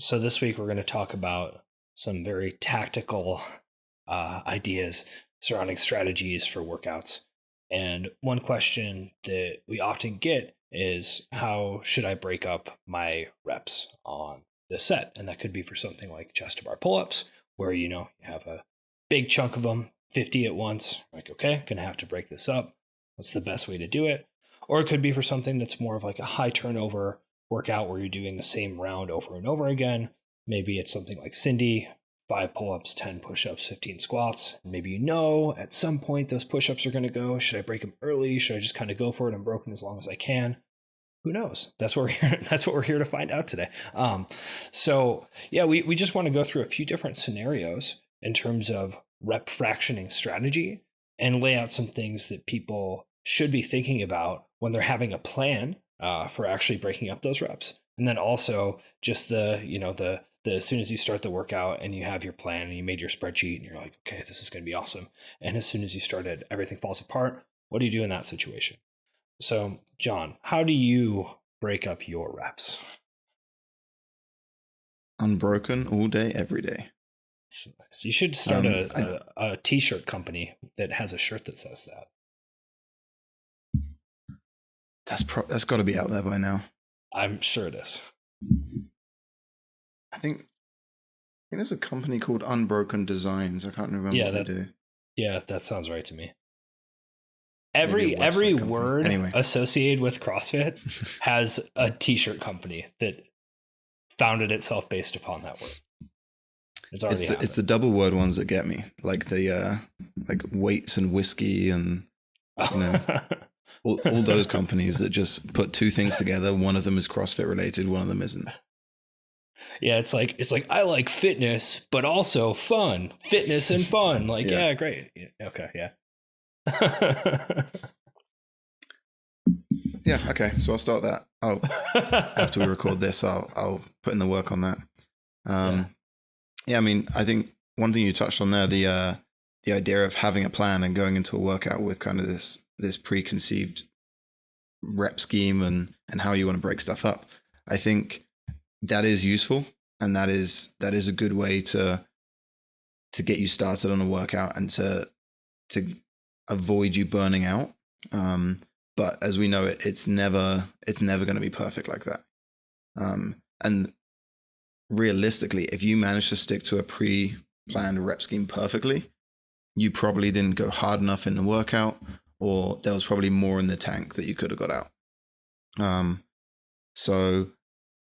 So this week we're going to talk about some very tactical ideas surrounding strategies for workouts. And one question that we often get is, how should I break up my reps on the set? And that could be for something like chest to bar pull-ups, where you have a big chunk of them, 50 at once. Like, okay, gonna have to break this up. What's the best way to do it? Or it could be for something that's more of like a high turnover workout where you're doing the same round over and over again. Maybe it's something like Cindy, 5 pull-ups, 10 push-ups, 15 squats. Maybe at some point those push-ups are going to go. Should I break them early? Should I just kind of go for it unbroken as long as I can? Who knows? That's what we're here. That's what we're here to find out today. So yeah, we just want to go through a few different scenarios in terms of rep fractioning strategy and lay out some things that people should be thinking about when they're having a plan for actually breaking up those reps. And then also just the as soon as you start the workout and you have your plan and you made your spreadsheet and you're like, okay, this is going to be awesome. And as soon as you started, everything falls apart. What do you do in that situation? So, John, how do you break up your reps? Unbroken all day, every day. So you should start a t-shirt company that has a shirt that says that. That's got to be out there by now. I'm sure it is. I think there's a company called Unbroken Designs. I can't remember what they do. Yeah, that sounds right to me. Every word associated with CrossFit has a t-shirt company that founded itself based upon that word. It's the double word ones that get me, like the like weights and whiskey and all those companies that just put two things together. One of them is CrossFit related, one of them isn't. Yeah, it's like I like fitness, but also fun. Fitness and fun. Like, yeah great. Yeah, okay, yeah. Yeah, okay. So I'll start that. After we record this, I'll put in the work on that. Yeah, I mean, I think one thing you touched on there, the idea of having a plan and going into a workout with kind of this preconceived rep scheme and how you want to break stuff up. I think that is useful, and that is a good way to get you started on a workout and to avoid you burning out. But as we know, it's never going to be perfect like that. And realistically, if you manage to stick to a pre-planned rep scheme perfectly, you probably didn't go hard enough in the workout, or there was probably more in the tank that you could have got out. So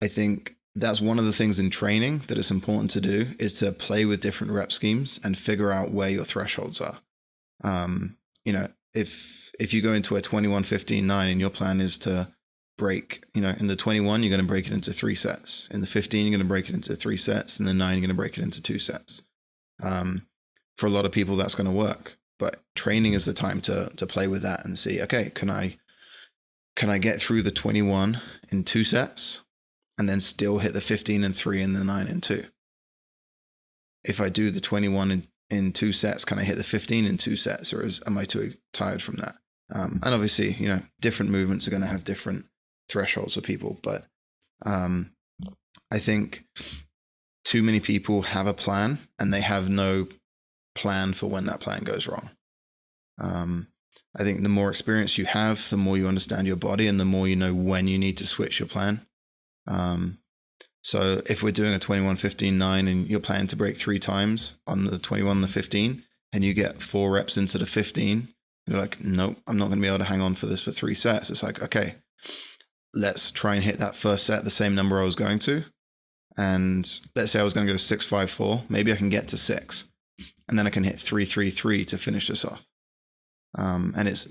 I think that's one of the things in training that is important to do, is to play with different rep schemes and figure out where your thresholds are. If you go into a 21-15-9 and your plan is to break, in the 21, you're going to break it into 3 sets. In the 15, you're going to break it into 3 sets. In the 9, you're going to break it into 2 sets. For a lot of people, that's going to work. But training is the time to play with that and see, okay, can I get through the 21 in 2 sets and then still hit the 15 in 3 and the 9 in 2? If I do the 21 in 2 sets, can I hit the 15 in 2 sets, or am I too tired from that? And obviously, different movements are going to have different thresholds for people, but I think too many people have a plan and they have no plan for when that plan goes wrong. I think the more experience you have, the more you understand your body and the more you know when you need to switch your plan. So if we're doing a 21-15-9 and you're planning to break 3 times on the 21 and the 15, and you get 4 reps into the 15, you're like, nope, I'm not going to be able to hang on for this for 3 sets. It's like, okay, let's try and hit that first set the same number I was going to. And let's say I was going to go 6-5-4. Maybe I can get to 6. And then I can hit 3-3-3 to finish this off. And it's,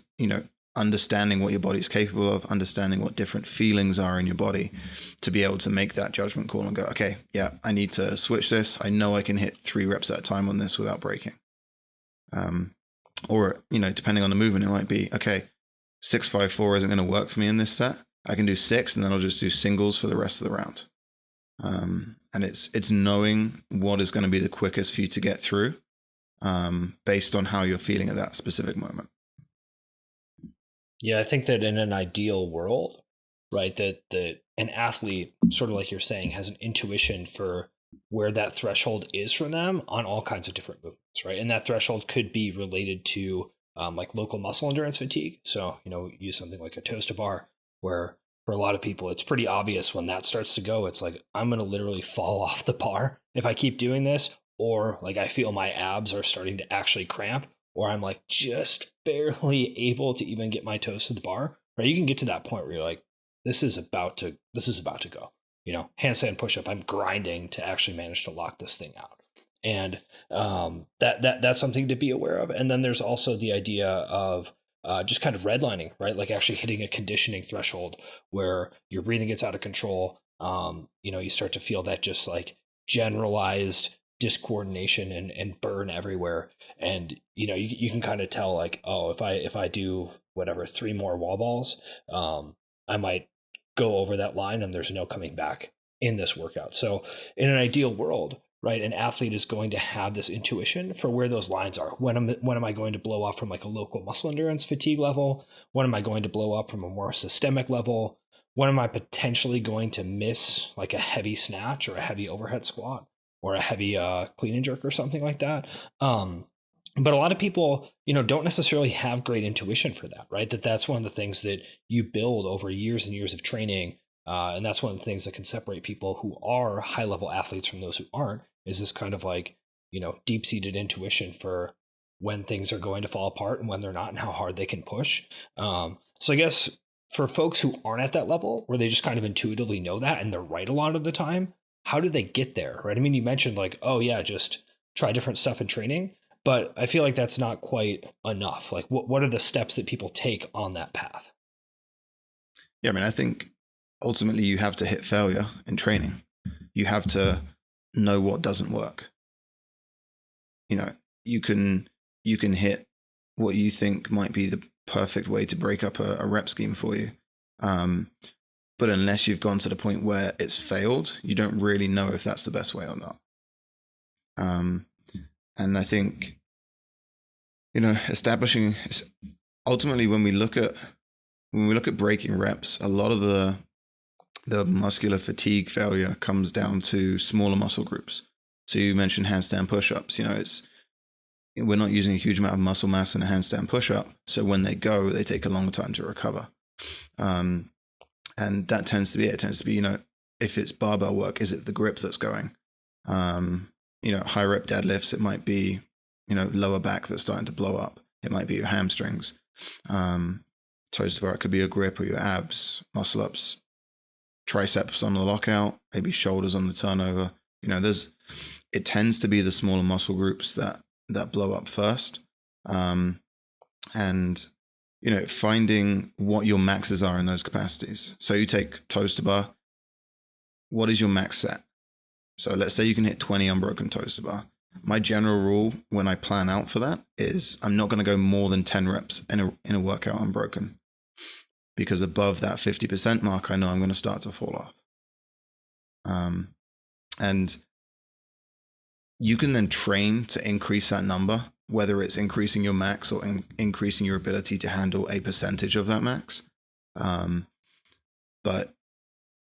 understanding what your body's capable of, understanding what different feelings are in your body to be able to make that judgment call and go, okay, yeah, I need to switch this. I know I can hit 3 reps at a time on this without breaking. Or, depending on the movement, it might be, okay, 6-5-4 isn't going to work for me in this set. I can do 6 and then I'll just do singles for the rest of the round. And it's knowing what is going to be the quickest for you to get through, based on how you're feeling at that specific moment. Yeah, I think that in an ideal world, right, that an athlete, sort of like you're saying, has an intuition for where that threshold is for them on all kinds of different movements, right? And that threshold could be related to like local muscle endurance fatigue. So, use something like a toes to bar, where for a lot of people, it's pretty obvious when that starts to go, it's like, I'm going to literally fall off the bar if I keep doing this, or like I feel my abs are starting to actually cramp, or I'm like just barely able to even get my toes to the bar, right? You can get to that point where you're like, this is about to go. Handstand push-up, I'm grinding to actually manage to lock this thing out. And that's something to be aware of. And then there's also the idea of just kind of redlining, right? Like actually hitting a conditioning threshold where your breathing gets out of control. You start to feel that just like generalized discoordination and burn everywhere. And you can kind of tell like, oh, if I do whatever 3 more wall balls, I might go over that line and there's no coming back in this workout. So in an ideal world, right, an athlete is going to have this intuition for where those lines are. When am I going to blow up from like a local muscle endurance fatigue level? When am I going to blow up from a more systemic level? When am I potentially going to miss like a heavy snatch or a heavy overhead squat or a heavy clean and jerk or something like that? But a lot of people, don't necessarily have great intuition for that, right? That's one of the things that you build over years and years of training. And that's one of the things that can separate people who are high level athletes from those who aren't, is this kind of like, deep seated intuition for when things are going to fall apart and when they're not and how hard they can push. So I guess for folks who aren't at that level, where they just kind of intuitively know that and they're right a lot of the time, how do they get there, right? I mean, you mentioned like, oh yeah, just try different stuff in training. But I feel like that's not quite enough. Like, what are the steps that people take on that path? Yeah, I mean, I think ultimately you have to hit failure in training. You have to know what doesn't work. You can hit what you think might be the perfect way to break up a rep scheme for you. But unless you've gone to the point where it's failed, you don't really know if that's the best way or not. And I think, establishing, ultimately when we look at breaking reps, a lot of the muscular fatigue failure comes down to smaller muscle groups. So you mentioned handstand push-ups. We're not using a huge amount of muscle mass in a handstand push-up, so when they go, they take a long time to recover. And that tends to be it. It tends to be, if it's barbell work, is it the grip that's going? High rep deadlifts, it might be, lower back that's starting to blow up. It might be your hamstrings. Toes to bar, it could be your grip or your abs, muscle ups, triceps on the lockout, maybe shoulders on the turnover. It tends to be the smaller muscle groups that blow up first. And, finding what your maxes are in those capacities. So you take toes to bar. What is your max set? So let's say you can hit 20 unbroken toes to bar. My general rule when I plan out for that is I'm not going to go more than 10 reps in a workout unbroken, because above that 50% mark, I know I'm going to start to fall off. And you can then train to increase that number, whether it's increasing your max or increasing your ability to handle a percentage of that max. But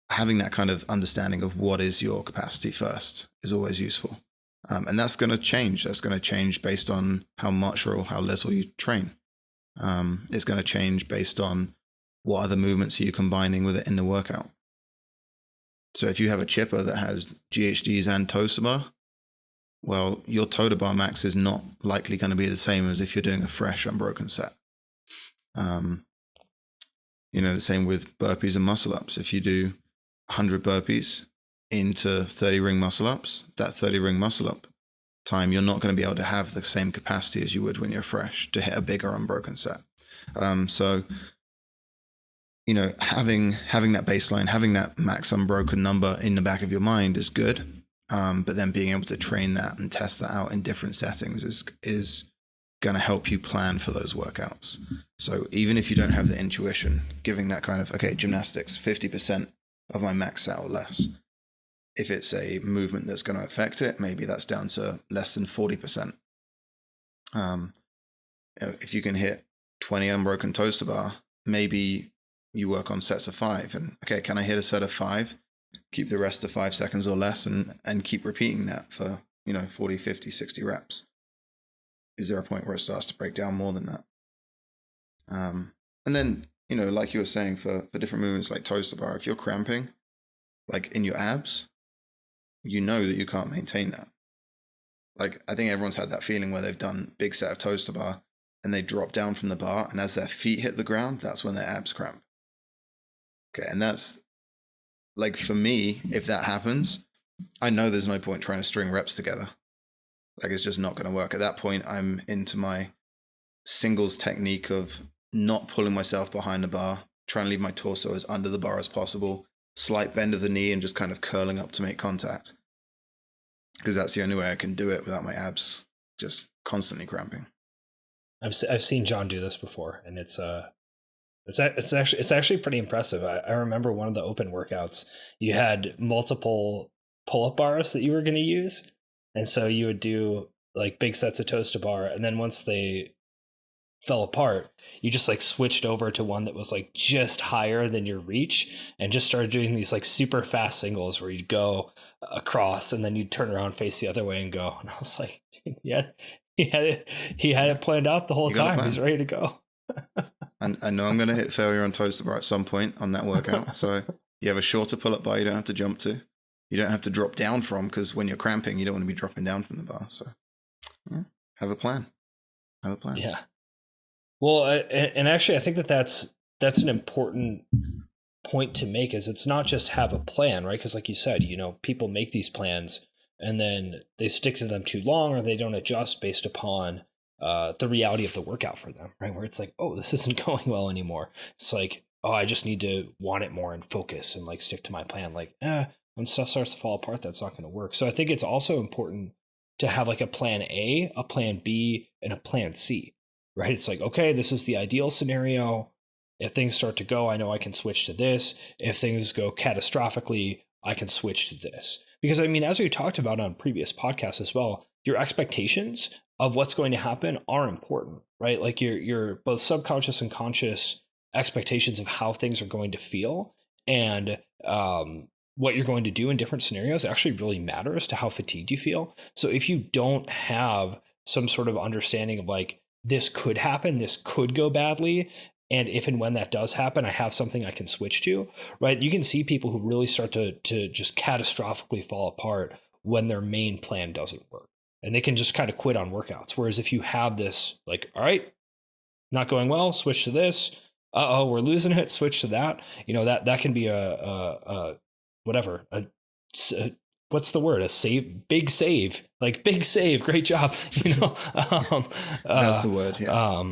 having that kind of understanding of what is your capacity first is always useful. And that's going to change. That's going to change based on how much or how little you train. It's going to change based on what other movements are you combining with it in the workout. So if you have a chipper that has GHDs and toes to bar, well, your toe to bar max is not likely going to be the same as if you're doing a fresh unbroken set. The same with burpees and muscle ups. If you do 100 burpees into 30 ring muscle ups, that 30 ring muscle up time, you're not going to be able to have the same capacity as you would when you're fresh to hit a bigger unbroken set. So having that baseline, having that max unbroken number in the back of your mind is good. But then being able to train that and test that out in different settings is going to help you plan for those workouts. So even if you don't have the intuition, giving that kind of, okay, gymnastics, 50% of my max set or less. If it's a movement that's going to affect it, maybe that's down to less than 40%. If you can hit 20 unbroken toes to bar, maybe you work on sets of 5, and okay, can I hit a set of 5, keep the rest to 5 seconds or less, and keep repeating that for 40, 50, 60 reps? Is there a point where it starts to break down more than that? And then, like you were saying, for different movements like toes to bar, if you're cramping, like in your abs, you know that you can't maintain that. Like, I think everyone's had that feeling where they've done big set of toes to bar and they drop down from the bar, and as their feet hit the ground, that's when their abs cramp. Okay, and that's, like, for me, if that happens, I know there's no point trying to string reps together. Like, it's just not going to work. At that point, I'm into my singles technique of not pulling myself behind the bar, trying to leave my torso as under the bar as possible, slight bend of the knee, and just kind of curling up to make contact. Because that's the only way I can do it without my abs just constantly cramping. I've seen Jon do this before, and it's actually pretty impressive. I remember one of the open workouts, you had multiple pull-up bars that you were going to use, and so you would do like big sets of toes to bar, and then once they fell apart, you just like switched over to one that was like just higher than your reach, and just started doing these like super fast singles where you'd go across and then you'd turn around, face the other way, and go. And I was like, yeah, he had it planned out the whole time. He's ready to go. And I know I'm going to hit failure on toes to bar at some point on that workout. So you have a shorter pull-up bar you don't have to jump to. You don't have to drop down from, because when you're cramping, you don't want to be dropping down from the bar. So have a plan. Yeah. Well, and actually, I think that's an important point to make, is it's not just have a plan, right? Because like you said, people make these plans and then they stick to them too long, or they don't adjust based upon the reality of the workout for them, right? Where it's like, oh, this isn't going well anymore. It's like, oh, I just need to want it more and focus and like stick to my plan. Like, when stuff starts to fall apart, that's not going to work. So I think it's also important to have like a plan A, a plan B, and a plan C, right? It's like, okay, this is the ideal scenario. If things start to go, I know I can switch to this. If things go catastrophically, I can switch to this. Because I mean, as we talked about on previous podcasts as well, your expectations of what's going to happen are important, right? Like your both subconscious and conscious expectations of how things are going to feel, and what you're going to do in different scenarios actually really matters to how fatigued you feel. So if you don't have some sort of understanding of like, this could happen, this could go badly, and if and when that does happen, I have something I can switch to, right? You can see people who really start to just catastrophically fall apart when their main plan doesn't work. And they can just kind of quit on workouts. Whereas if you have this, like, all right, not going well, switch to this. Uh-oh, we're losing it, switch to that. That can be a what's the word? A save, big save, like big save. Great job. That's the word. Yes.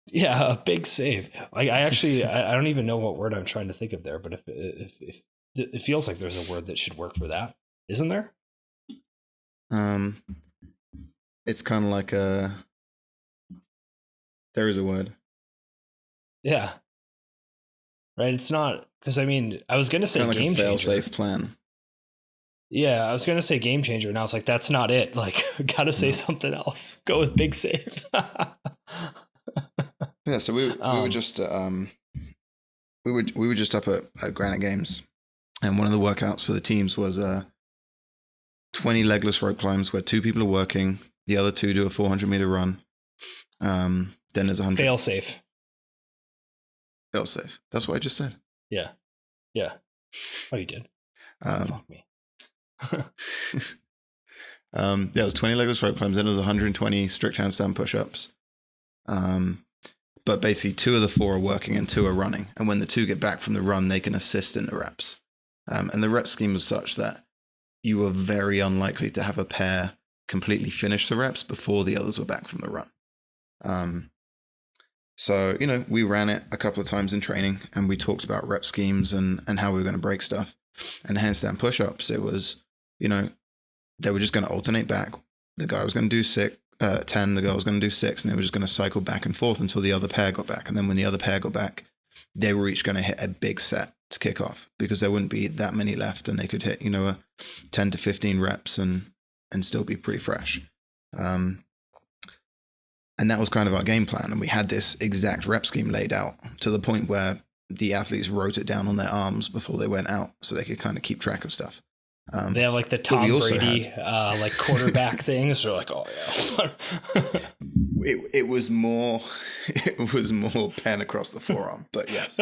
Yeah, a big save. Like I don't even know what word I'm trying to think of there, but if it feels like there's a word that should work for that, isn't there? It's kind of like there is a word. Yeah. Right. It's not, because I mean, I was going to say kind of game like a changer. fail-safe plan. Yeah, I was going to say game changer, and I was like, that's not it. Like, got to say something else. Go with big save. Yeah, so we were just we were just up at Granite Games, and one of the workouts for the teams was 20 legless rope climbs where 2 people are working, the other 2 do a 400-meter run. Then there's 100. Fail safe. That's what I just said. Yeah. Oh, you did. Fuck me. It was 20 legless rope climbs, then it was 120 strict handstand push-ups. But basically 2 of the 4 are working and 2 are running. And when the 2 get back from the run, they can assist in the reps. And the rep scheme was such that you were very unlikely to have a pair completely finish the reps before the others were back from the run. So, we ran it a couple of times in training, and we talked about rep schemes and how we were going to break stuff. And handstand push-ups, it was, they were just going to alternate back. The guy was going to do 10, the girl was going to do 6, and they were just going to cycle back and forth until the other pair got back. And then when the other pair got back, they were each going to hit a big set to kick off, because there wouldn't be that many left, and they could hit, a 10 to 15 reps and still be pretty fresh. And that was kind of our game plan. And we had this exact rep scheme laid out to the point where the athletes wrote it down on their arms before they went out so they could kind of keep track of stuff. They have like the Tom Brady like quarterback things. They're like, oh yeah. it was more pen across the forearm, but yes.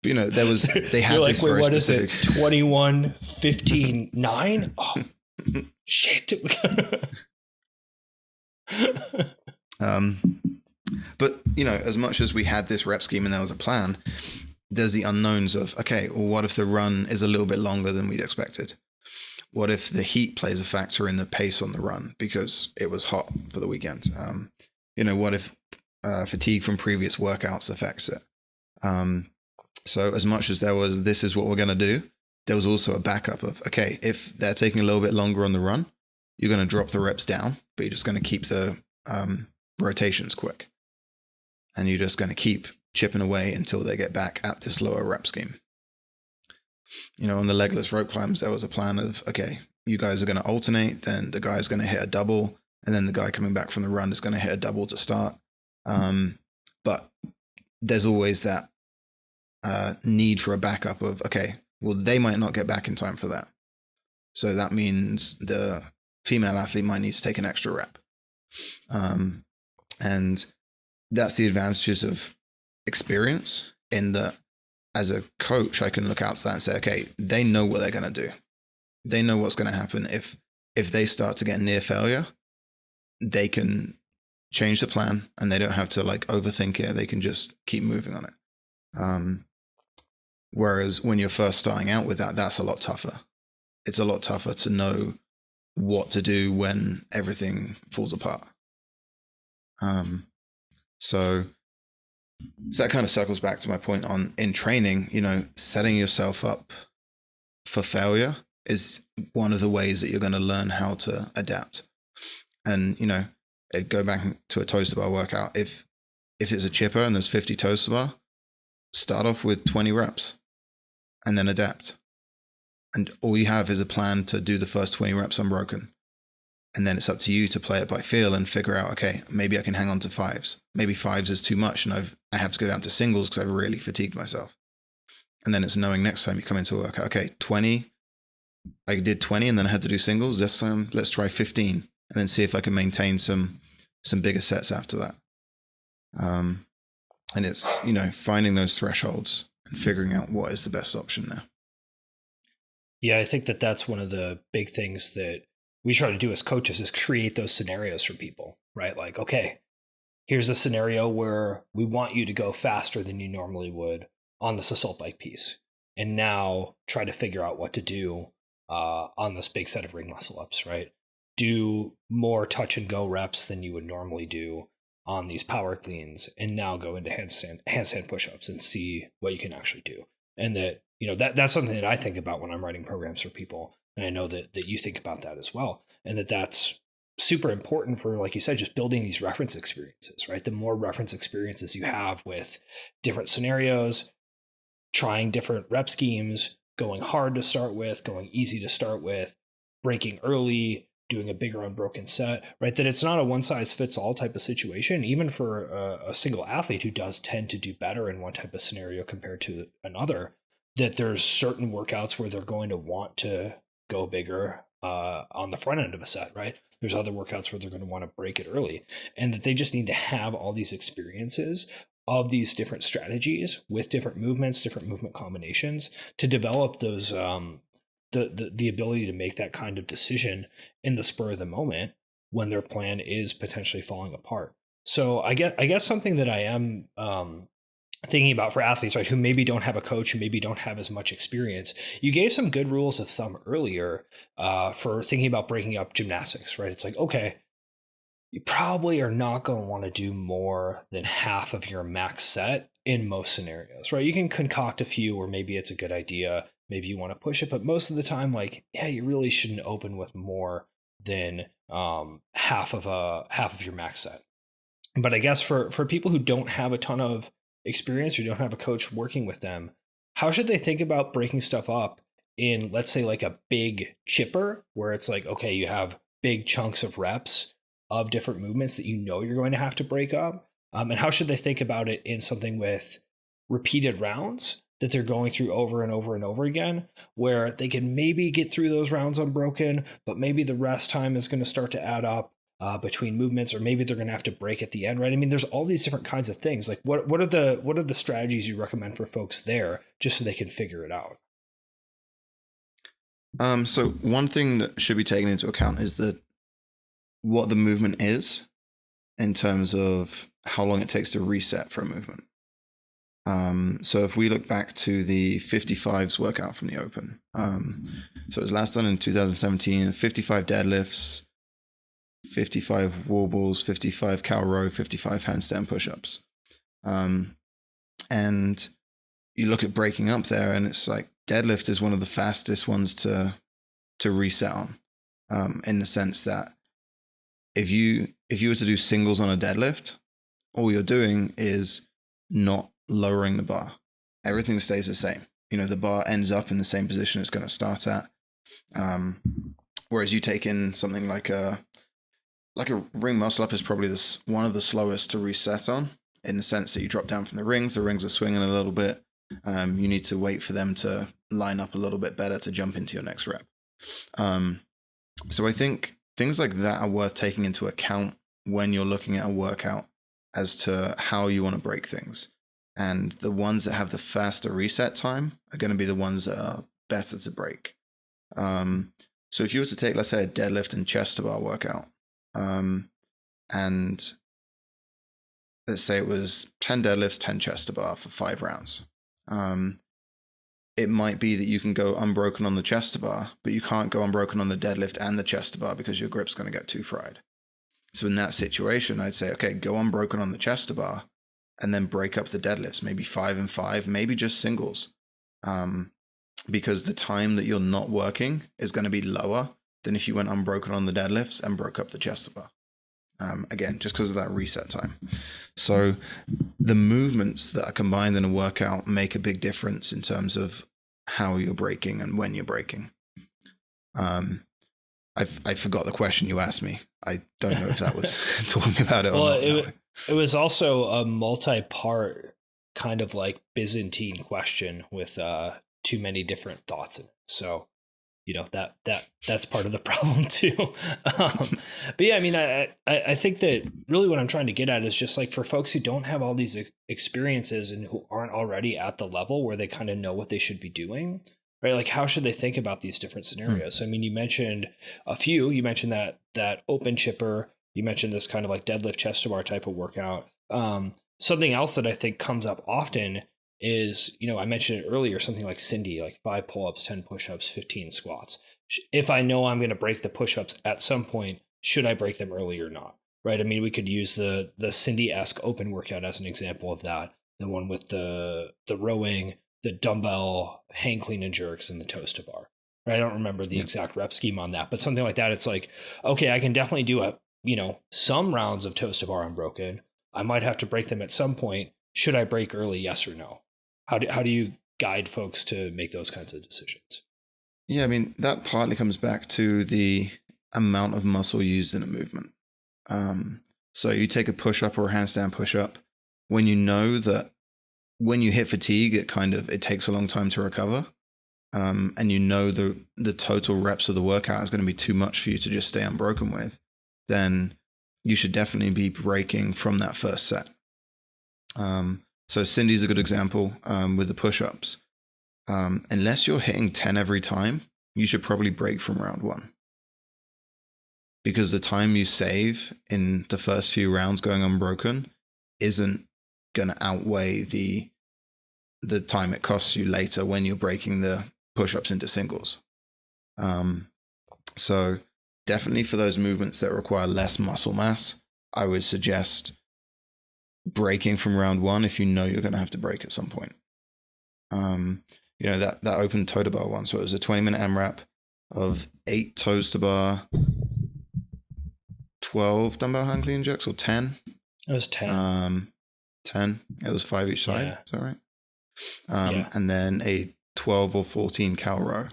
You know, there was, they had like, this wait, very what specific... is it? 21, 15, 9? Oh, shit. But, you know, as much as we had this rep scheme and there was a plan, there's the unknowns of, okay, well, what if the run is a little bit longer than we'd expected? What if the heat plays a factor in the pace on the run because it was hot for the weekend? You know, what if fatigue from previous workouts affects it? So as much as there was, this is what we're going to do, there was also a backup of, okay, if they're taking a little bit longer on the run, you're going to drop the reps down, but you're just going to keep the rotations quick. And you're just going to keep chipping away until they get back at this lower rep scheme. You know, on the legless rope climbs, there was a plan of, okay, you guys are going to alternate, then the guy's going to hit a double, and then the guy coming back from the run is going to hit a double to start. But there's always that need for a backup of, okay, well, they might not get back in time for that. So that means the female athlete might need to take an extra rep. And that's the advantages of experience, in that as a coach, I can look out to that and say, okay, they know what they're going to do. They know what's going to happen. If they start to get near failure, they can change the plan and they don't have to like overthink it. They can just keep moving on it. Whereas when you're first starting out with that, that's a lot tougher. It's a lot tougher to know what to do when everything falls apart. So that kind of circles back to my point on, in training, you know, setting yourself up for failure is one of the ways that you're going to learn how to adapt. And, you know, go back to a toes to bar workout. If it's a chipper and there's 50 toes to bar, start off with 20 reps and then adapt. And all you have is a plan to do the first 20 reps unbroken. And then it's up to you to play it by feel and figure out, okay, maybe I can hang on to fives. Maybe fives is too much and I have to go down to singles because I've really fatigued myself. And then it's knowing next time you come into a workout, okay, 20, I did 20 and then I had to do singles. This time, let's try 15 and then see if I can maintain some bigger sets after that. And it's, you know, finding those thresholds and figuring out what is the best option there. Yeah, I think that's one of the big things that we try to do as coaches is create those scenarios for people, right? Like, okay, here's a scenario where we want you to go faster than you normally would on this assault bike piece. And now try to figure out what to do on this big set of ring muscle ups, right? Do more touch and go reps than you would normally do on these power cleans, and now go into handstand push-ups and see what you can actually do. And that, you know, that's something that I think about when I'm writing programs for people. And I know that you think about that as well. And that's super important for, like you said, just building these reference experiences, right? The more reference experiences you have with different scenarios, trying different rep schemes, going hard to start with, going easy to start with, breaking early, doing a bigger unbroken set, right? That it's not a one size fits all type of situation, even for a single athlete who does tend to do better in one type of scenario compared to another, that there's certain workouts where they're going to want to go bigger on the front end of a set, right? There's other workouts where they're going to want to break it early, and that they just need to have all these experiences of these different strategies with different movements, different movement combinations to develop those, the ability to make that kind of decision in the spur of the moment when their plan is potentially falling apart. So I guess something that I am thinking about for athletes, right, who maybe don't have a coach, who maybe don't have as much experience. You gave some good rules of thumb earlier for thinking about breaking up gymnastics, right? It's like, okay, you probably are not going to want to do more than half of your max set in most scenarios, right? You can concoct a few where maybe it's a good idea, maybe you want to push it, but most of the time, like, yeah, you really shouldn't open with more than half of your max set. But I guess for people who don't have a ton of experience or don't have a coach working with them, how should they think about breaking stuff up in, let's say, like a big chipper where it's like, okay, you have big chunks of reps of different movements that you know you're going to have to break up, And how should they think about it in something with repeated rounds that they're going through over and over and over again, where they can maybe get through those rounds unbroken, but maybe the rest time is going to start to add up between movements, or maybe they're going to have to break at the end, right? I mean, there's all these different kinds of things. Like, what are the strategies you recommend for folks there, just so they can figure it out? So one thing that should be taken into account is what the movement is in terms of how long it takes to reset for a movement. So if we look back to the 55s workout from the Open, so it was last done in 2017, 55 deadlifts, 55 wall balls, 55 cow row, 55 handstand push-ups. And you look at breaking up there, and it's like deadlift is one of the fastest ones to reset on, in the sense that if you were to do singles on a deadlift, all you're doing is not lowering the bar. Everything stays the same. The bar ends up in the same position it's going to start at. Whereas you take in something like a ring muscle up is probably one of the slowest to reset on, in the sense that you drop down from the rings are swinging a little bit. You need to wait for them to line up a little bit better to jump into your next rep. So I think things like that are worth taking into account when you're looking at a workout as to how you want to break things. And the ones that have the faster reset time are going to be the ones that are better to break. So if you were to take, let's say, a deadlift and chest to bar workout, and let's say it was 10 deadlifts, 10 chest to bar for 5 rounds. It might be that you can go unbroken on the chest to bar, but you can't go unbroken on the deadlift and the chest to bar because your grip's going to get too fried. So in that situation, I'd say, okay, go unbroken on the chest to bar and then break up the deadlifts, maybe 5 and 5, maybe just singles. Because the time that you're not working is going to be lower than if you went unbroken on the deadlifts and broke up the chest to bar. Again, just because of that reset time. So the movements that are combined in a workout make a big difference in terms of how you're breaking and when you're breaking. I forgot the question you asked me. I don't know if that was talking about it or not. It was also a multi-part kind of like Byzantine question with too many different thoughts in it. So that's part of the problem too. But yeah, I mean, I think that really what I'm trying to get at is just like for folks who don't have all these experiences and who aren't already at the level where they kind of know what they should be doing, right? Like, how should they think about these different scenarios? I mean, you mentioned a few. You mentioned that open chipper. You mentioned this kind of like deadlift chest to bar type of workout. Something else that I think comes up often is, I mentioned it earlier, something like Cindy, like 5 pull-ups, 10 push-ups, 15 squats. If I know I'm going to break the push-ups at some point, should I break them early or not? Right? I mean, we could use the Cindy-esque open workout as an example of that. The one with the rowing, the dumbbell hang clean and jerks, and the toes to bar. Right? I don't remember the exact rep scheme on that, but something like that. It's like, okay, I can definitely do some rounds of toes to bar unbroken. I might have to break them at some point. Should I break early? Yes or no? How do you guide folks to make those kinds of decisions? Yeah, I mean, that partly comes back to the amount of muscle used in a movement. So you take a push-up or a handstand push-up, when you know that when you hit fatigue, it takes a long time to recover, and the total reps of the workout is going to be too much for you to just stay unbroken with, then you should definitely be breaking from that first set. So Cindy's a good example with the push-ups. Unless you're hitting 10 every time, you should probably break from round 1. Because the time you save in the first few rounds going unbroken isn't going to outweigh the time it costs you later when you're breaking the push-ups into singles. So definitely for those movements that require less muscle mass, I would suggest breaking from round 1 if you know you're going to have to break at some point. That open toe to bar one. So it was a 20-minute AMRAP of 8 toes to bar, 12 dumbbell hang clean jerks, or 10. It was 10. 10. It was 5 each side. Yeah. Is that right? And then a 12 or 14 cow row.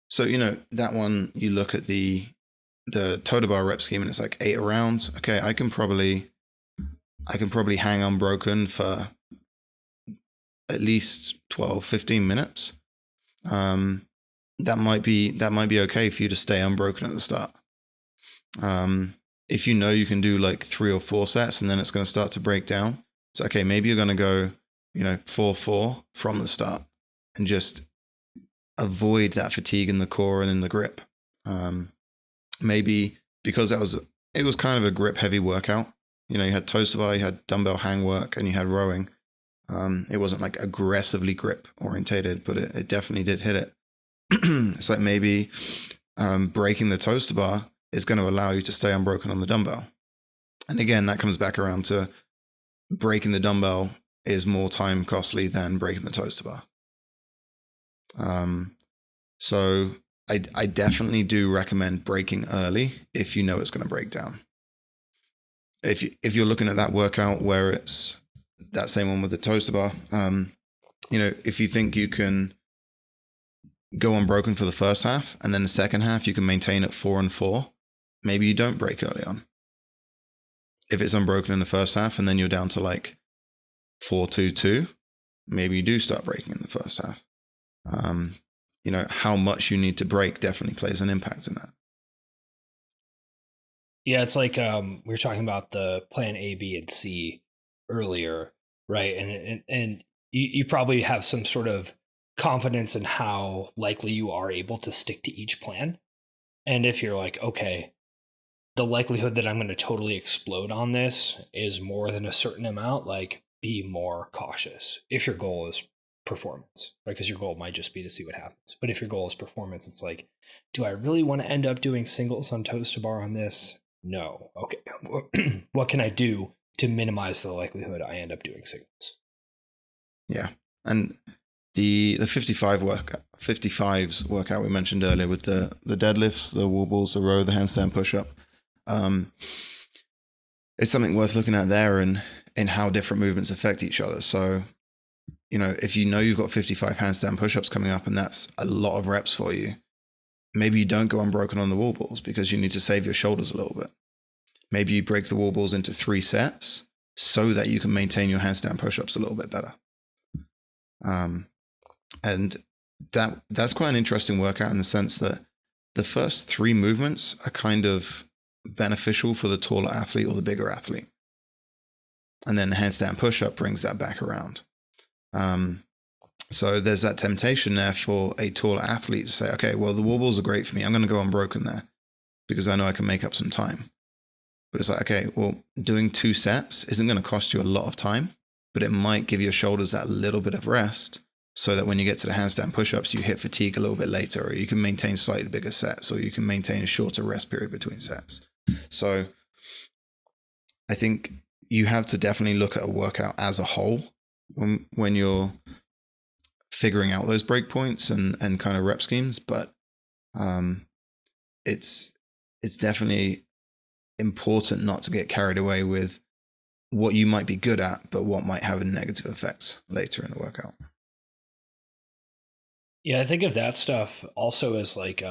So that one, you look at the the toe to bar rep scheme and it's like 8 rounds, okay, I can probably hang unbroken for at least 12, 15 minutes. That might be okay for you to stay unbroken at the start. If you know you can do like 3 or 4 sets and then it's going to start to break down, it's okay, maybe you're going to go, 4-4 from the start and just avoid that fatigue in the core and in the grip. Maybe because it was kind of a grip heavy workout. You had toe to bar, you had dumbbell hang work, and you had rowing. It wasn't like aggressively grip orientated, but it definitely did hit it. It's like maybe breaking the toe to bar is going to allow you to stay unbroken on the dumbbell. And again, that comes back around to breaking the dumbbell is more time costly than breaking the toe to bar. So I definitely do recommend breaking early if you know it's going to break down. If you're looking at that workout where it's that same one with the toe to bar, if you think you can go unbroken for the first half and then the second half you can maintain at 4 and 4, maybe you don't break early on. If it's unbroken in the first half and then you're down to like 4-2-2, maybe you do start breaking in the first half. How much you need to break definitely plays an impact in that. Yeah, it's like we were talking about the plan A, B, and C earlier, right? And you probably have some sort of confidence in how likely you are able to stick to each plan. And if you're like, okay, the likelihood that I'm going to totally explode on this is more than a certain amount, like be more cautious if your goal is performance, right? Because your goal might just be to see what happens. But if your goal is performance, it's like, do I really want to end up doing singles on toes to bar on this? No. Okay. What can I do to minimize the likelihood I end up doing singles? Yeah. And the 55s workout we mentioned earlier with the deadlifts, the wall balls, the row, the handstand push-up, it's something worth looking at there and in how different movements affect each other. So, if you've got 55 handstand push-ups coming up and that's a lot of reps for you, maybe you don't go unbroken on the wall balls because you need to save your shoulders a little bit. Maybe you break the wall balls into 3 sets so that you can maintain your handstand push-ups a little bit better. And that's quite an interesting workout in the sense that the first 3 movements are kind of beneficial for the taller athlete or the bigger athlete. And then the handstand push-up brings that back around. So there's that temptation there for a taller athlete to say, okay, well, the wall balls are great for me. I'm going to go unbroken there because I know I can make up some time. But it's like, okay, well, doing 2 sets isn't going to cost you a lot of time, but it might give your shoulders that little bit of rest so that when you get to the handstand push-ups, you hit fatigue a little bit later, or you can maintain slightly bigger sets, or you can maintain a shorter rest period between sets. So I think you have to definitely look at a workout as a whole when you're figuring out those breakpoints and kind of rep schemes. But it's definitely important not to get carried away with what you might be good at, but what might have a negative effects later in the workout. Yeah, I think of that stuff also as like,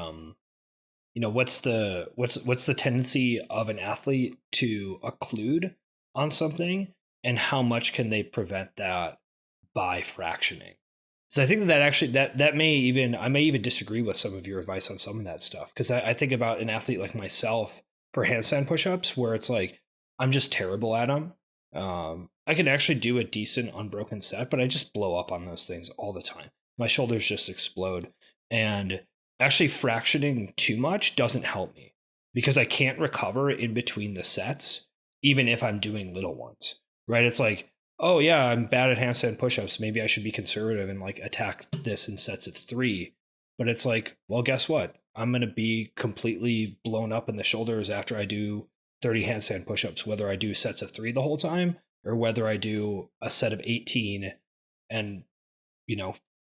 what's the tendency of an athlete to occlude on something, and how much can they prevent that by fractioning? So I think that actually I may even disagree with some of your advice on some of that stuff, because I think about an athlete like myself for handstand push-ups where it's like I'm just terrible at them. I can actually do a decent unbroken set, but I just blow up on those things all the time. My shoulders just explode, and actually fractioning too much doesn't help me because I can't recover in between the sets, even if I'm doing little ones, right? It's like, oh yeah, I'm bad at handstand push-ups. Maybe I should be conservative and like attack this in sets of 3. But it's like, well, guess what? I'm going to be completely blown up in the shoulders after I do 30 handstand push-ups, whether I do sets of 3 the whole time or whether I do a set of 18 and,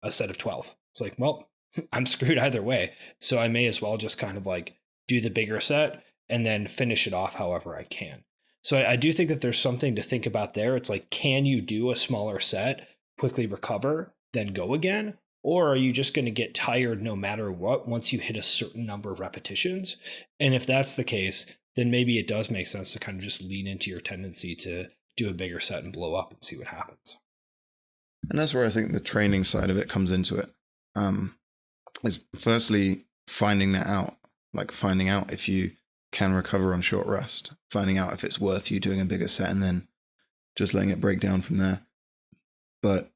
a set of 12. It's like, well, I'm screwed either way. So I may as well just kind of like do the bigger set and then finish it off however I can. So I do think that there's something to think about there. It's like, can you do a smaller set, quickly recover, then go again? Or are you just going to get tired no matter what once you hit a certain number of repetitions? And if that's the case, then maybe it does make sense to kind of just lean into your tendency to do a bigger set and blow up and see what happens. And that's where I think the training side of it comes into it. Is firstly finding that out, like finding out if you can recover on short rest, finding out if it's worth you doing a bigger set and then just letting it break down from there. But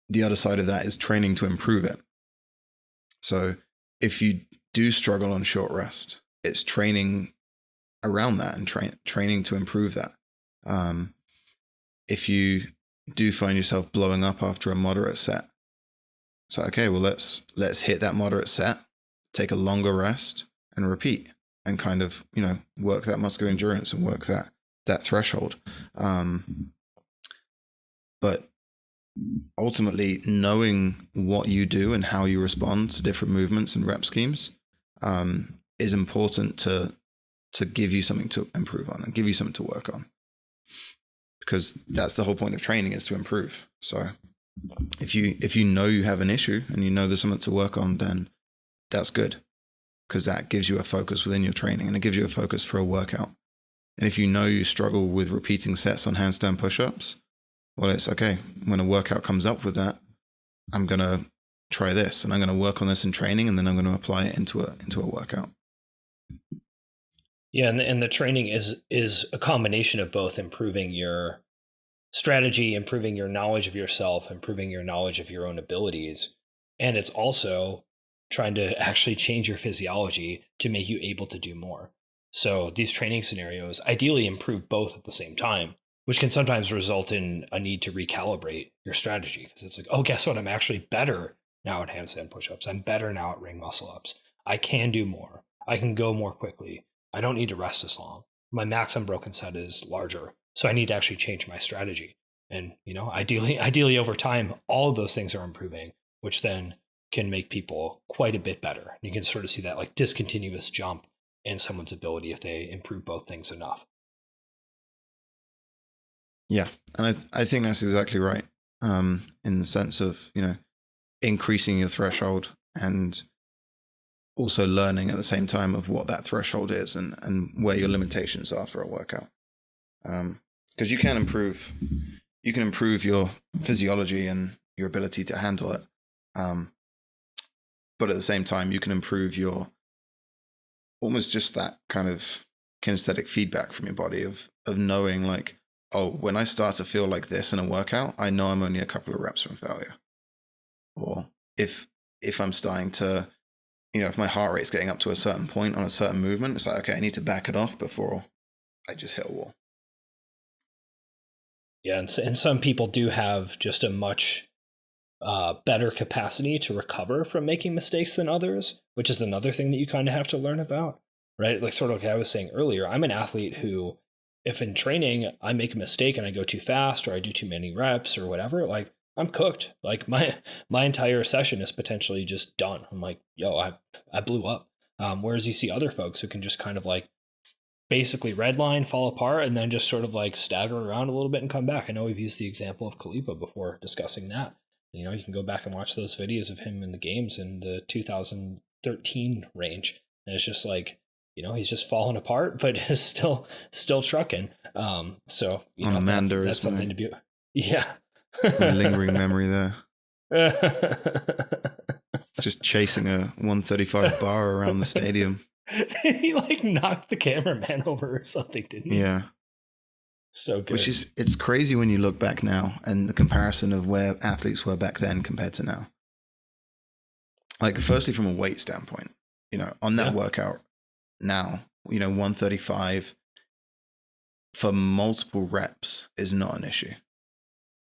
the other side of that is training to improve it. So if you do struggle on short rest, it's training around that and training to improve that. If you do find yourself blowing up after a moderate set, so okay, well let's hit that moderate set, take a longer rest and repeat, and kind of, you know, work that muscular endurance and work that threshold. But ultimately, knowing what you do and how you respond to different movements and rep schemes is important to give you something to improve on and give you something to work on. Because that's the whole point of training, is to improve. So if you know you have an issue and you know there's something to work on, then that's good, because that gives you a focus within your training and it gives you a focus for a workout. And if you know you struggle with repeating sets on handstand push-ups, well, it's okay. When a workout comes up with that, I'm going to try this and I'm going to work on this in training, and then I'm going to apply it into a workout. Yeah, and the training is a combination of both improving your strategy, improving your knowledge of yourself, improving your knowledge of your own abilities, and it's also trying to actually change your physiology to make you able to do more. So these training scenarios ideally improve both at the same time, which can sometimes result in a need to recalibrate your strategy, because it's like, oh, guess what? I'm actually better now at handstand push-ups. I'm better now at ring muscle ups. I can do more. I can go more quickly. I don't need to rest as long. My max unbroken set is larger, so I need to actually change my strategy. And, you know, ideally over time, all of those things are improving, which then can make people quite a bit better. You can sort of see that like discontinuous jump in someone's ability if they improve both things enough. Yeah, and I think that's exactly right. In the sense of, you know, increasing your threshold and also learning at the same time of what that threshold is and where your limitations are for a workout. Because you can improve your physiology and your ability to handle it. But at the same time, you can improve your almost just that kind of kinesthetic feedback from your body of knowing like, oh, when I start to feel like this in a workout, I know I'm only a couple of reps from failure. Or if I'm starting to, you know, if my heart rate's getting up to a certain point on a certain movement, it's like, okay, I need to back it off before I just hit a wall. Yeah, and some people do have just a much better capacity to recover from making mistakes than others, which is another thing that you kind of have to learn about, right? Like sort of like I was saying earlier, I'm an athlete who, if in training I make a mistake and I go too fast or I do too many reps or whatever, like I'm cooked. Like my entire session is potentially just done. I'm like, yo, I blew up. Whereas you see other folks who can just kind of like basically redline, fall apart, and then just sort of like stagger around a little bit and come back. I know we've used the example of Kalipa before discussing that. You know, you can go back and watch those videos of him in the games in the 2013 range. And it's just like, you know, he's just falling apart, but is still trucking. So, you know, that's something to be, yeah. A lingering memory there. Just chasing a 135 bar around the stadium. He like knocked the cameraman over or something, didn't he? Yeah. So good. Which is, it's crazy when you look back now and the comparison of where athletes were back then compared to now. Like, firstly, from a weight standpoint, you know, on that workout now, you know, 135 for multiple reps is not an issue.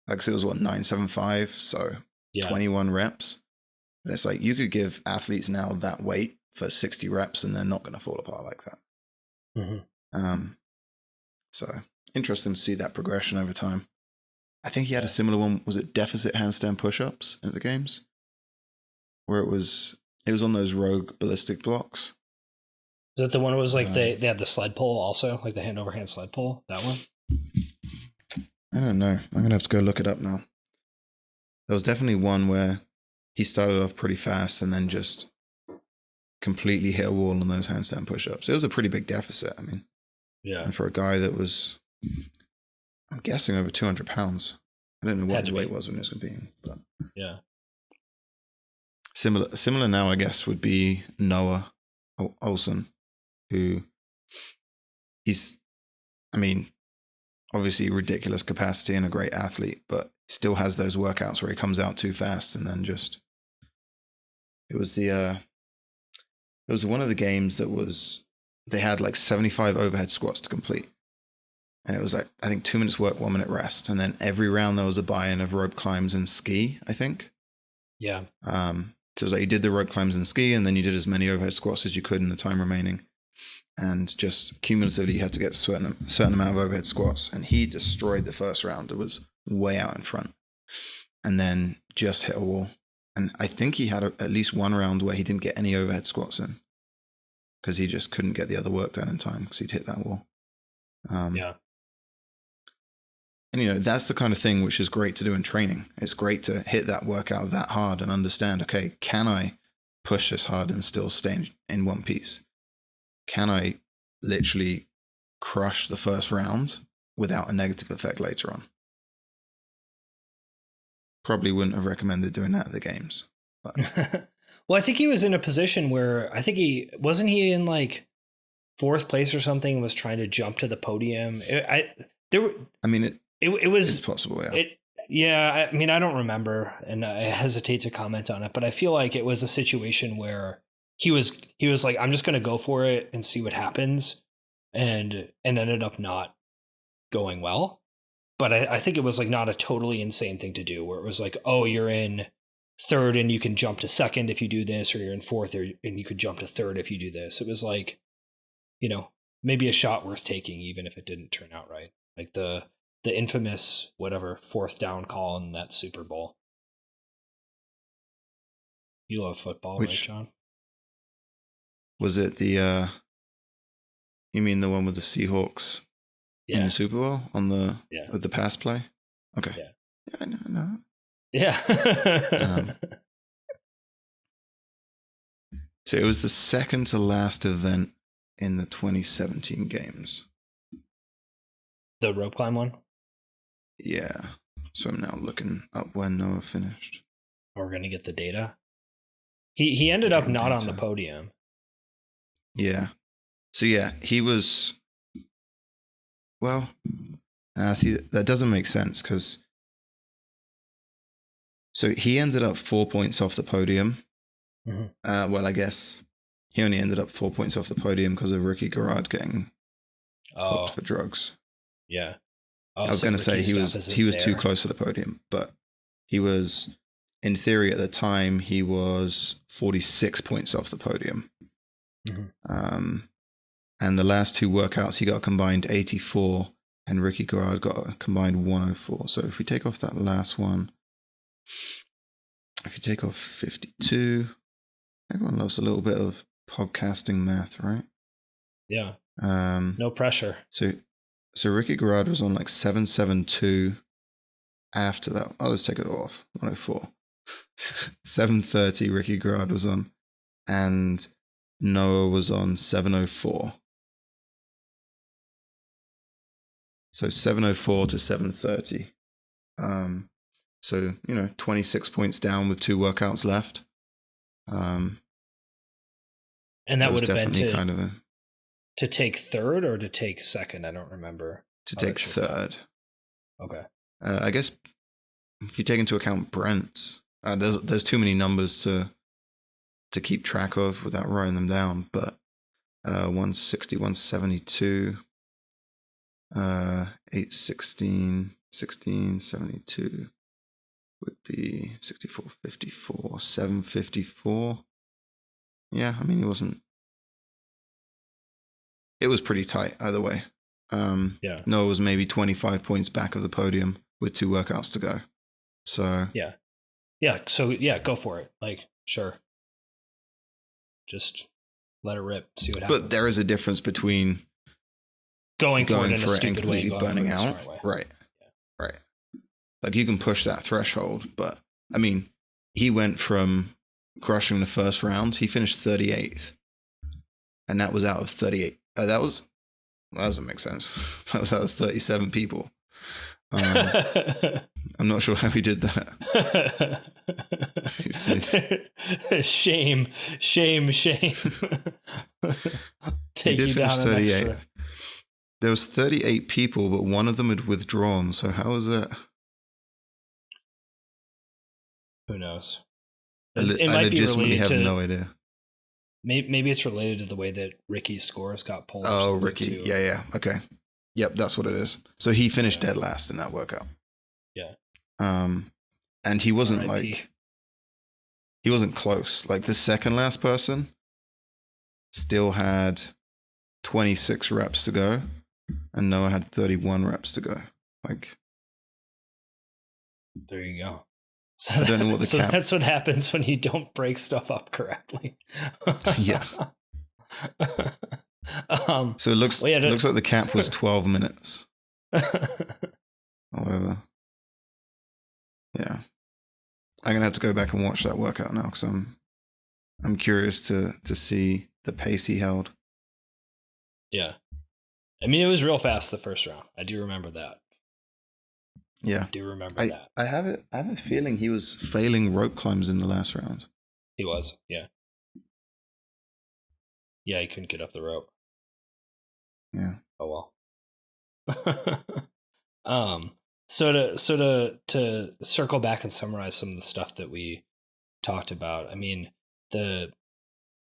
Like, so it was what, 975, so 21 reps. And it's like, you could give athletes now that weight for 60 reps and they're not going to fall apart like that. Mm-hmm. So interesting to see that progression over time. I think he had a similar one. Was it deficit handstand push-ups at the games? Where it was on those rogue ballistic blocks. Is that the one that was like they had the sled pull also? Like the hand over hand sled pull? That one? I don't know. I'm going to have to go look it up now. There was definitely one where he started off pretty fast and then just completely hit a wall on those handstand push-ups. It was a pretty big deficit. I mean, Yeah. and for a guy that was, I'm guessing, over 200 pounds. I don't know what his weight was when he was competing, but yeah. Similar now, I guess, would be Noah Olsen, who obviously ridiculous capacity and a great athlete, but still has those workouts where he comes out too fast and then just. It was one of the games that was, they had like 75 overhead squats to complete. And it was like, I think 2 minutes work, 1 minute rest. And then every round there was a buy-in of rope climbs and ski, I think. Yeah. So it was like you did the rope climbs and ski, and then you did as many overhead squats as you could in the time remaining. And just cumulatively, you had to get a certain amount of overhead squats. And he destroyed the first round. It was way out in front. And then just hit a wall. And I think he had at least one round where he didn't get any overhead squats in because he just couldn't get the other work done in time because he'd hit that wall. Yeah. And, that's the kind of thing which is great to do in training. It's great to hit that workout that hard and understand, okay, can I push this hard and still stay in one piece? Can I literally crush the first round without a negative effect later on? Probably wouldn't have recommended doing that at the games. Well, I think he was in a position where I think he in like 4th place or something and was trying to jump to the podium. It's possible. Yeah. I mean, I don't remember, and I hesitate to comment on it, but I feel like it was a situation where he was like, I'm just going to go for it and see what happens, and ended up not going well. But I think it was like not a totally insane thing to do, where it was like, oh, you're in 3rd and you can jump to 2nd if you do this, or you're in 4th and you could jump to 3rd if you do this. It was like, maybe a shot worth taking, even if it didn't turn out right. Like the infamous, 4th down call in that Super Bowl. You love football, right, John? Was it the, you mean the one with the Seahawks in the Super Bowl with the pass play? Okay. Yeah, I know. Yeah. So it was the second to last event in the 2017 games. The rope climb one? Yeah. So I'm now looking up when Noah finished. We're going to get the data. He ended up not on the podium. Yeah. So yeah, he was, well, see, that doesn't make sense because, so he ended up 4 points off the podium. Mm-hmm. Well, I guess he only ended up 4 points off the podium because of Ricky Garrard getting popped for drugs. Yeah. I was going to say he was too close to the podium, but he was, in theory at the time, he was 46 points off the podium. Mm-hmm. And the last 2 workouts, he got a combined 84, and Ricky Garrard got a combined 104. So if we take off that last one, if you take off 52, everyone loves a little bit of podcasting math, right? Yeah. No pressure. So Ricky Garrard was on like 772 after that. Oh, let's take it off. 104. 730 Ricky Garrard was on, and Noah was on 704. So 704 to 730. So, 26 points down with 2 workouts left. And that would have been to take 3rd or to take 2nd? I don't remember. To take 3rd. Okay. I guess if you take into account Brent's, there's too many numbers to keep track of without writing them down. But 160, 172, 816, 16, 72 would be 64, 54, 754. Yeah, I mean, it was pretty tight either way. Yeah. Noah was maybe 25 points back of the podium with 2 workouts to go. So yeah. So go for it. Like, sure. Just let it rip. See what happens. But there is a difference between going for it in a stupid way and burning out. Right. Yeah. Right. Like you can push that threshold, but I mean, he went from crushing the first round. He finished 38th, and that was out of 38. That doesn't make sense. That was out of 37 people. I'm not sure how he did that. Shame. Take you down an extra. There was 38 people, but one of them had withdrawn. So how was that? Who knows? I legitimately have no idea. Maybe it's related to the way that Ricky's scores got pulled. Oh, Ricky. Too. Yeah. Okay. Yep, that's what it is. So he finished dead last in that workout. Yeah. And he wasn't he wasn't close. Like the second last person still had 26 reps to go, and Noah had 31 reps to go. Like, there you go. So I don't know what the cap. That's what happens when you don't break stuff up correctly. Yeah. So it looks like the cap was 12 minutes. However, yeah, I'm gonna have to go back and watch that workout now because I'm curious to see the pace he held. Yeah, I mean it was real fast the first round. I do remember that. Yeah, I do remember that. I have a feeling he was failing rope climbs in the last round. He was, yeah. Yeah, he couldn't get up the rope. Yeah. Oh well. So to circle back and summarize some of the stuff that we talked about. I mean, the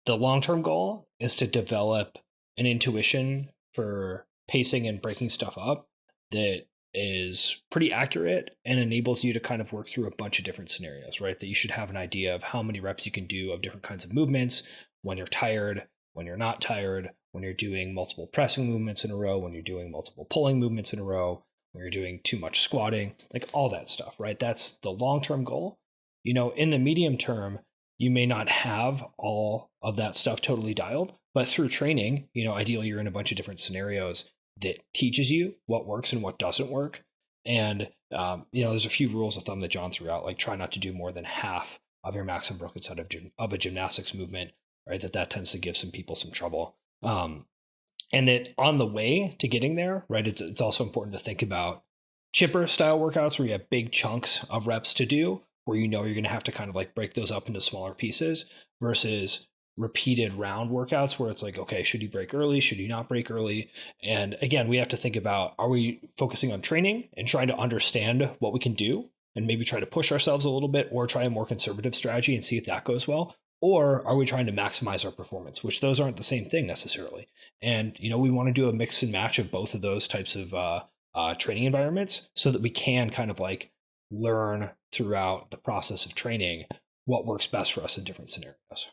long-term goal is to develop an intuition for pacing and breaking stuff up that is pretty accurate and enables you to kind of work through a bunch of different scenarios, right? That you should have an idea of how many reps you can do of different kinds of movements when you're tired, when you're not tired, when you're doing multiple pressing movements in a row, when you're doing multiple pulling movements in a row, when you're doing too much squatting, like all that stuff, right? That's the long-term goal. You know, in the medium term, you may not have all of that stuff totally dialed, but through training, you know, ideally you're in a bunch of different scenarios that teaches you what works and what doesn't work. And, you know, there's a few rules of thumb that Jon threw out, like try not to do more than half of your max unbroken set of a gymnastics movement, right? That tends to give some people some trouble. And that on the way to getting there, right, it's also important to think about chipper style workouts where you have big chunks of reps to do, where you know you're going to have to kind of like break those up into smaller pieces versus repeated round workouts where it's like, okay, should you break early? Should you not break early? And again, we have to think about, are we focusing on training and trying to understand what we can do and maybe try to push ourselves a little bit or try a more conservative strategy and see if that goes well? Or are we trying to maximize our performance, which those aren't the same thing necessarily. And, you know, we want to do a mix and match of both of those types of training environments so that we can kind of like learn throughout the process of training what works best for us in different scenarios.